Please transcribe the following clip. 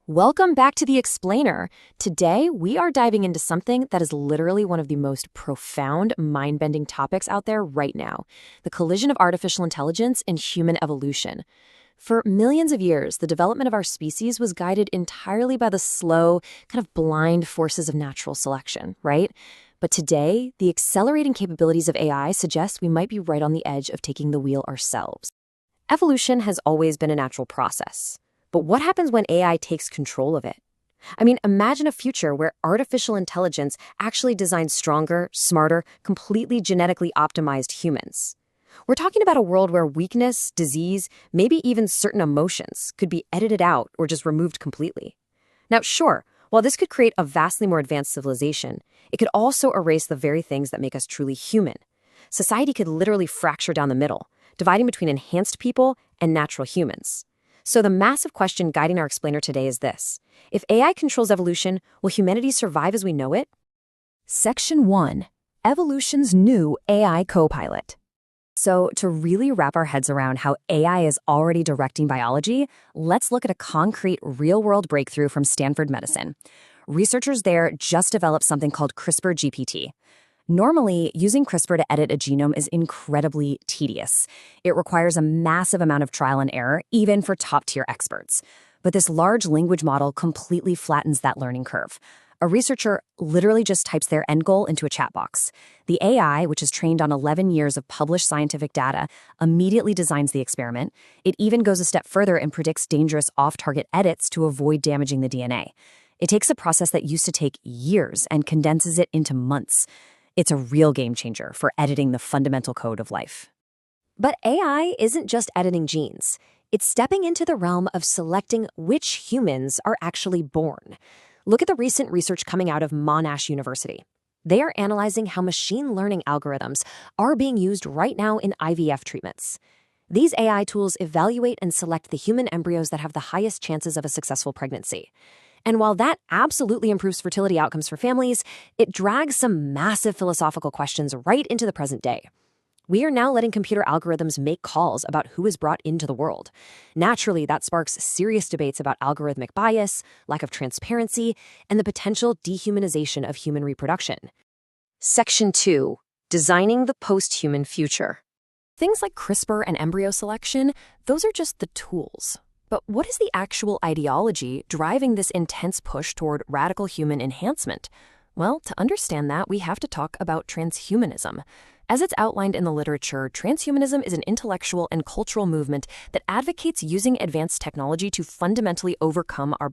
Welcome back to The Explainer. Today, we are diving into something that is literally one of the most profound, mind-bending topics out there right now, the collision of artificial intelligence and human evolution. For millions of years, the development of our species was guided entirely by the slow, kind of blind forces of natural selection, right? But today, the accelerating capabilities of AI suggest we might be right on the edge of taking the wheel ourselves. Evolution has always been a natural process. But what happens when AI takes control of it? I mean, imagine a future where artificial intelligence actually designs stronger, smarter, completely genetically optimized humans. We're talking about a world where weakness, disease, maybe even certain emotions could be edited out or just removed completely. Now, sure, while this could create a vastly more advanced civilization, it could also erase the very things that make us truly human. Society could literally fracture down the middle, dividing between enhanced people and natural humans. So the massive question guiding our explainer today is this. If AI controls evolution, will humanity survive as we know it? Section 1. Evolution's new AI co-pilot. So to really wrap our heads around how AI is already directing biology, let's look at a concrete real-world breakthrough from Stanford Medicine. Researchers there just developed something called CRISPR-GPT. Normally, using CRISPR to edit a genome is incredibly tedious. It requires a massive amount of trial and error, even for top-tier experts. But this large language model completely flattens that learning curve. A researcher literally just types their end goal into a chat box. The AI, which is trained on 11 years of published scientific data, immediately designs the experiment. It even goes a step further and predicts dangerous off-target edits to avoid damaging the DNA. It takes a process that used to take years and condenses it into months. It's a real game changer for editing the fundamental code of life. But AI isn't just editing genes. It's stepping into the realm of selecting which humans are actually born. Look at the recent research coming out of Monash University. They are analyzing how machine learning algorithms are being used right now in IVF treatments. These AI tools evaluate and select the human embryos that have the highest chances of a successful pregnancy. And while that absolutely improves fertility outcomes for families, it drags some massive philosophical questions right into the present day. We are now letting computer algorithms make calls about who is brought into the world. Naturally, that sparks serious debates about algorithmic bias, lack of transparency, and the potential dehumanization of human reproduction. Section 2. Designing the post-human future. Things like CRISPR and embryo selection, those are just the tools. But what is the actual ideology driving this intense push toward radical human enhancement? Well, to understand that, we have to talk about transhumanism. As it's outlined in the literature, transhumanism is an intellectual and cultural movement that advocates using advanced technology to fundamentally overcome our